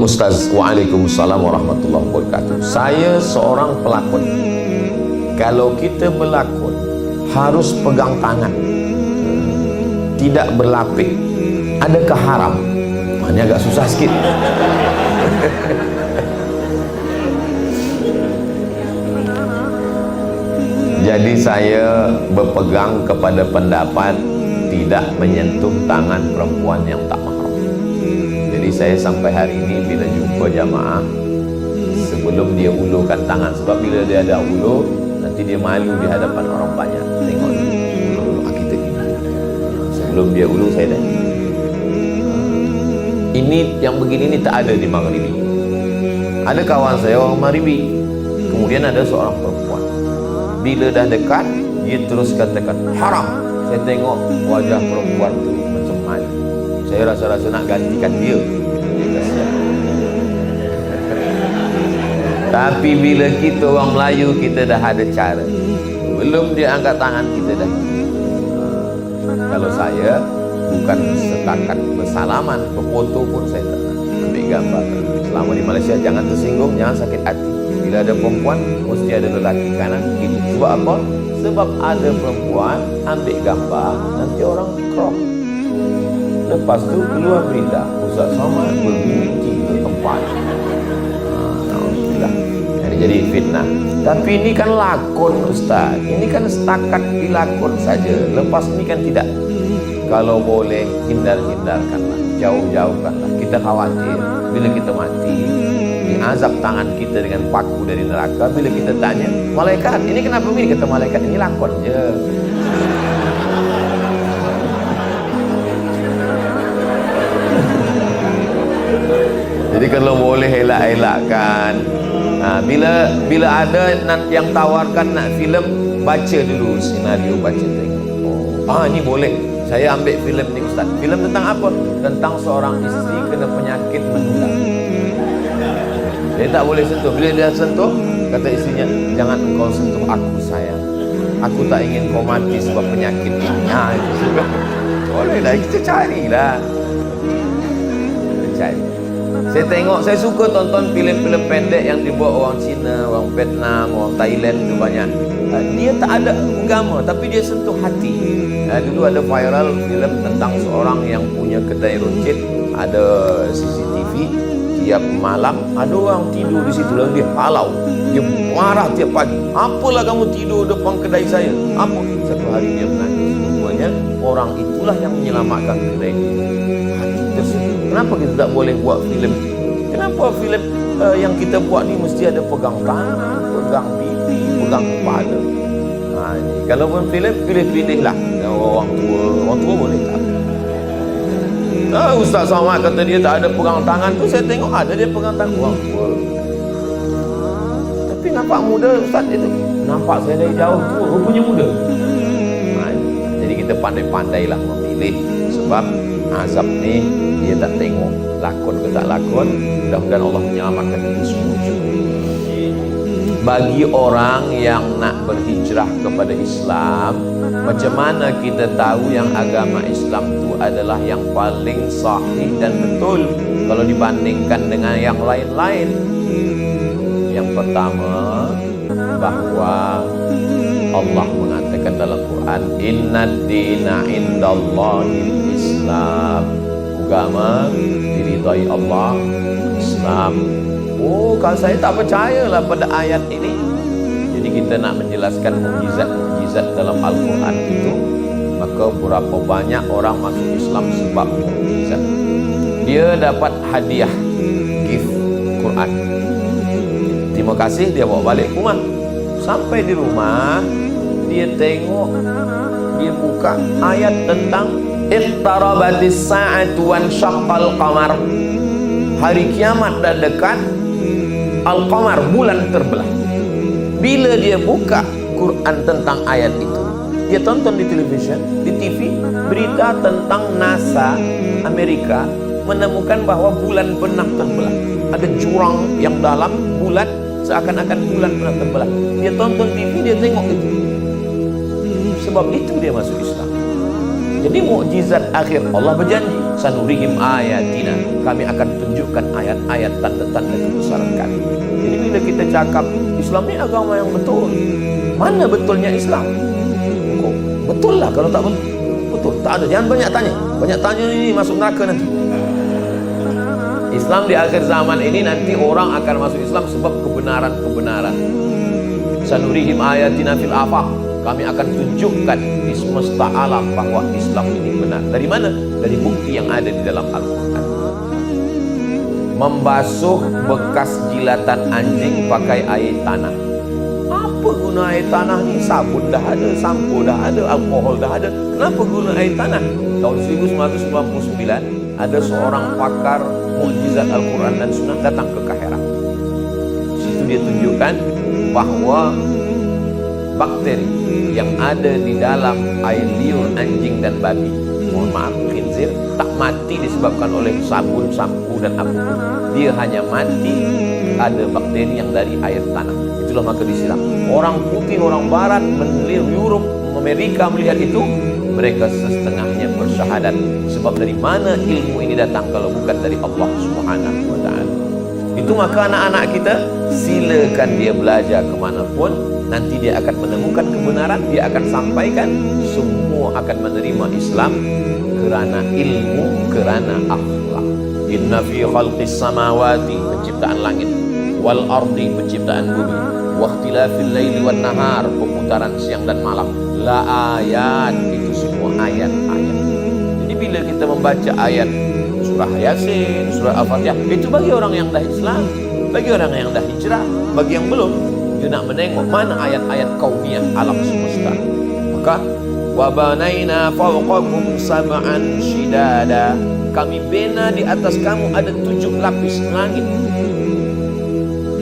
Ustaz, waalaikumsalam warahmatullahi wabarakatuh. Saya seorang pelakon. Kalau kita berlakon harus pegang tangan, tidak berlapik. Adakah haram? Ini agak susah sikit. Jadi saya berpegang kepada pendapat tidak menyentuh tangan perempuan yang tak mahram. Jadi saya sampai hari ini bila jumpa jamaah, sebelum dia ulurkan tangan, sebab bila dia ada ulur nanti dia malu di hadapan orang banyak. Tengok ulur kita gini. Sebelum dia ulur saya dah. Ini yang begini ni tak ada di Maghribi. Ada kawan saya orang Maghribi, kemudian ada seorang perempuan, bila dah dekat dia terus katakan haram. Saya tengok wajah perempuan tu macam malu. Saya rasa-rasa nak gantikan dia. Tapi bila kita orang Melayu, kita dah ada cara. Belum dia angkat tangan, kita dah. Kalau saya bukan setakat bersalaman, berfoto pun saya tak nak ambil gambar. Selama di Malaysia jangan tersinggung, jangan sakit hati. Bila ada perempuan, mesti ada lelaki kanan kiri. Sebab apa? Sebab ada perempuan ambil gambar, nanti orang crop. Lepas tu keluar berita Ustaz Somad berbunyi 3 tempat. Alhamdulillah. Jadi fitnah. Tapi ini kan lakon Ustaz. Ini kan setakat dilakon saja. Lepas ini kan tidak. Kalau boleh hindar-hindarkanlah, jauh-jauhkanlah. Kita khawatir bila kita mati, diazab tangan kita dengan paku dari neraka. Bila kita tanya, malaikat ini kenapa begini? Kata malaikat, ini lakon je. Jadi kalau boleh elak-elakkan. Bila ada yang tawarkan nak filem, baca dulu senario, baca tengok. Ini boleh. Saya ambil filem ni Ustaz. Filem tentang apa? Tentang seorang isteri kena penyakit menular. Dia tak boleh sentuh. Bila dia sentuh, kata isterinya, jangan engkau sentuh aku sayang. Aku tak ingin kau mati sebab penyakit ini. Bolehlah, kita carilah. Kita cari. Saya tengok, saya suka tonton filem-filem pendek yang dibuat orang Cina, orang Vietnam, orang Thailand tu banyak. Dia tak ada agama, tapi dia sentuh hati. Dulu ada viral filem tentang seorang yang punya kedai runcit, ada CCTV, tiap malam ada orang tidur di situ, lalu dia halau, dia marah tiap pagi. Apalah kamu tidur depan kedai saya? Apa? Satu hari dia menangis. Rupanya orang itulah yang menyelamatkan kedai dia. Hati tersentuh. Kenapa kita tak boleh buat filem? Kenapa filem yang kita buat ni mesti ada pegang tangan, pegang pipi, pegang kepala? Kalau pun filem, pilih-pilihlah orang tua boleh tak? Ustaz Somad kata dia tak ada pegang tangan tu, saya tengok ada dia pegang tangan orang tua. Tapi nampak muda Ustaz itu. Nampak saya dari jauh tu, rupanya muda. Jadi kita pandai-pandailah memilih, sebab azab ni dia tak tengok lakon ke tak lakon. Mudah-mudahan Allah menyelamatkan kita semua. Bagi orang yang nak berhijrah kepada Islam, macam mana kita tahu yang agama Islam itu adalah yang paling sahih dan betul kalau dibandingkan dengan yang lain-lain? Yang pertama, bahwa Allah mengatakan dalam Quran, Innad dina indallahil Islam. Agama diridai Allah, Islam. Kalau saya tak percayalah pada ayat ini. Jadi kita nak menjelaskan mukjizat-mukjizat dalam Al-Quran itu, maka berapa banyak orang masuk Islam sebab mukjizat. Dia dapat hadiah, gift Quran. Terima kasih, dia bawa balik rumah. Sampai di rumah, dia tengok, dia buka ayat tentang iqtarabatis sa'atu wan syaqqal qamar. Hari kiamat dah dekat, Al-Qamar, bulan terbelah. Bila dia buka Quran tentang ayat itu, dia tonton di televisyen, di TV, berita tentang NASA Amerika menemukan bahwa bulan pernah terbelah. Ada jurang yang dalam bulan, seakan-akan bulan pernah terbelah. Dia tonton TV, dia tengok itu. Sebab itu dia masuk Islam. Jadi mukjizat akhir, Allah berjanji Sanurihim ayatina, kami akan tunjukkan ayat-ayat tanda-tanda kebesaran kami. Jadi bila kita cakap Islam ni agama yang betul, mana betulnya Islam? Oh, betul lah kalau tak betul. Betul, tak ada. Jangan banyak tanya. Banyak tanya ini masuk neraka nanti. Islam di akhir zaman ini nanti orang akan masuk Islam sebab kebenaran-kebenaran. Sanurihim ayatina fil afaq, kami akan tunjukkan di semesta alam bahwa Islam ini benar. Dari mana? Dari bukti yang ada di dalam Al-Quran. Membasuh bekas jilatan anjing pakai air tanah. Apa guna air tanah ni? Sabun dah ada, sampo dah ada, alkohol dah ada. Kenapa guna air tanah? Tahun 1999 ada seorang pakar mukjizat Al-Quran dan Sunnah datang ke Kahira. Situ dia tunjukkan bahwa bakteri yang ada di dalam air liur anjing dan babi, mohon maaf, khinzir, tak mati disebabkan oleh sabun, sampo dan apapun. Dia hanya mati ada bakteri yang dari air tanah. Itulah maka disiram. Orang putih, orang barat, Europe, Amerika melihat itu, mereka setengahnya bersyahadat. Sebab dari mana ilmu ini datang kalau bukan dari Allah Subhanahu wa ta'ala. Itu maka anak-anak kita silakan dia belajar kemanapun, nanti dia akan menemukan kebenaran, dia akan sampaikan, semua akan menerima Islam kerana ilmu, kerana akhlak. Inna fi khalqis samawati, penciptaan langit, wal ardi, penciptaan bumi, wa ikhtilafil laili wan nahar, perputaran siang dan malam, la ayat, itu semua ayat-ayat. Jadi bila kita membaca ayat surah Yasin, surah Al-Fatihah, itu bagi orang yang dah Islam, bagi orang yang dah hijrah. Bagi yang belum, dia nak menengok mana ayat-ayat kauniyah alam semesta. Maka wa banaina fawqakum sab'an shidada, kami bina di atas kamu ada 7 lapis langit.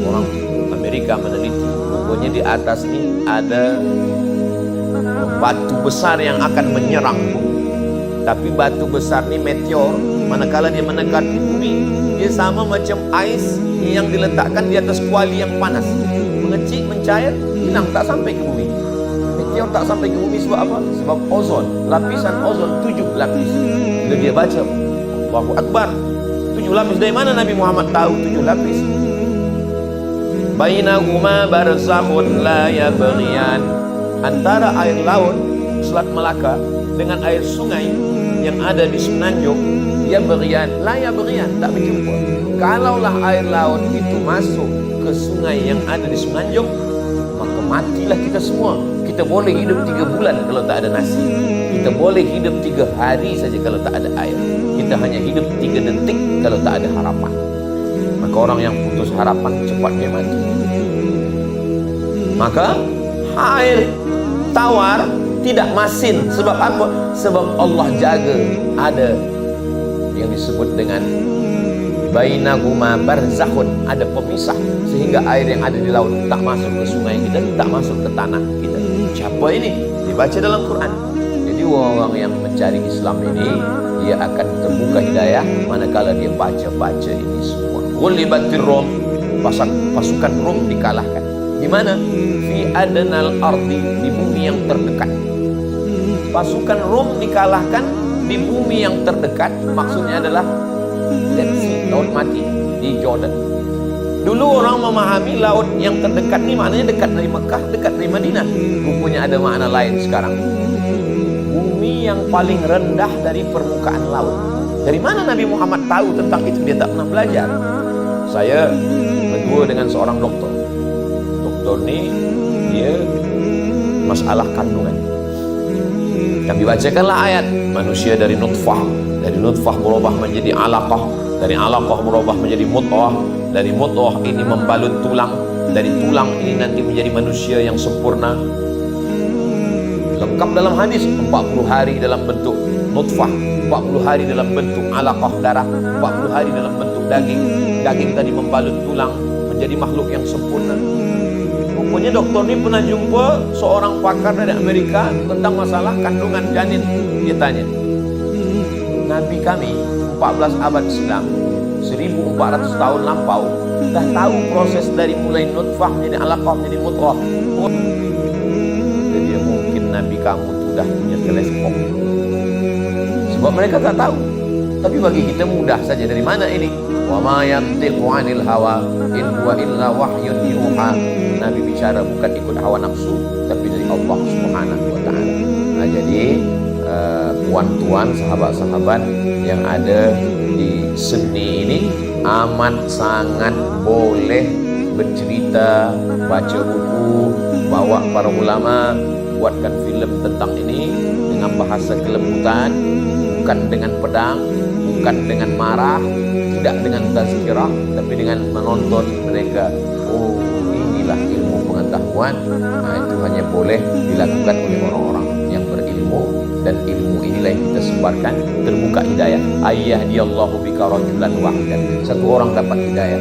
Orang Amerika meneliti, rupanya di atas ini ada batu besar yang akan menyerang bumi. Tapi batu besar ni meteor, manakala dia mendekati bumi, dia sama macam ais yang diletakkan di atas kuali yang panas, mengecik, mencair, hilang, tak sampai ke bumi. Meteor tak sampai ke bumi sebab apa? Sebab ozon, lapisan ozon 7 lapis. Bila dia baca Allahu Akbar, 7 lapis, dari mana Nabi Muhammad tahu 7 lapis? Bainahuma barzakhun la yabghiyan, antara air laut Selat Melaka dengan air sungai yang ada di Semenanjung, ya berian, la ya berian, tak berjumpa. Kalaulah air laut itu masuk ke sungai yang ada di Semenanjung, maka matilah kita semua. Kita boleh hidup 3 bulan kalau tak ada nasi. Kita boleh hidup 3 hari saja kalau tak ada air. Kita hanya hidup 3 detik kalau tak ada harapan. Maka orang yang putus harapan cepat dia mati. Maka air tawar tidak masin. Sebab apa? Sebab Allah jaga ada yang disebut dengan bainahuma barzakhun, ada pemisah sehingga air yang ada di laut tak masuk ke sungai kita, tak masuk ke tanah kita. Siapa ini? Dibaca dalam Quran. Jadi orang yang mencari Islam ini, dia akan terbuka hidayah manakala dia baca-baca ini semua. Ghulibatir Rum, pasukan Rum dikalahkan. Di mana? Fi adnal ardi, di bumi yang terdekat. Pasukan Rum dikalahkan di bumi yang terdekat, maksudnya adalah Dead Sea, laut mati di Jordan. Dulu orang memahami laut yang terdekat ni maknanya dekat dari Mekah, dekat dari Madinah. Rupanya ada makna lain sekarang. Bumi yang paling rendah dari permukaan laut. Dari mana Nabi Muhammad tahu tentang itu? Dia tak pernah belajar. Saya berdua dengan seorang doktor. Doktor ni dia masalah kandungan. Kami bacakanlah ayat, manusia dari nutfah berubah menjadi alaqah, dari alaqah berubah menjadi mudghah, dari mudghah ini membalut tulang, dari tulang ini nanti menjadi manusia yang sempurna. Lengkap dalam hadis, 40 hari dalam bentuk nutfah, 40 hari dalam bentuk alaqah darah, 40 hari dalam bentuk daging, daging tadi membalut tulang menjadi makhluk yang sempurna. Rupanya doktor ini pernah jumpa seorang pakar dari Amerika tentang masalah kandungan janin. Dia tanya, Nabi kami 14 abad silam, 1400 tahun lampau, dah tahu proses dari mulai nutfah menjadi alaqah menjadi mudghah. Jadi mungkin Nabi kamu sudah punya teleskop. Sebab mereka tak tahu. Tapi bagi kita mudah saja. Dari mana ini? Wa ma yantiqu 'anil hawa in huwa illa wahyun yuha. Nabi bicara bukan ikut hawa nafsu, tapi dari Allah Subhanahu wa taala. Nah, jadi tuan-tuan, sahabat-sahabat yang ada di seni ini amat sangat boleh bercerita, baca buku, bawa para ulama buatkan filem tentang ini dengan bahasa kelembutan, bukan dengan pedang, bukan dengan marah, tidak dengan tazkirah, tapi dengan menonton mereka. Oh, inilah ilmu pengetahuan. Nah, itu hanya boleh dilakukan oleh orang-orang yang berilmu, dan ilmu inilah yang kita sebarkan. Terbuka hidayah. Ayyahdiyallahu bika rajulan wahidan. Satu orang dapat hidayah.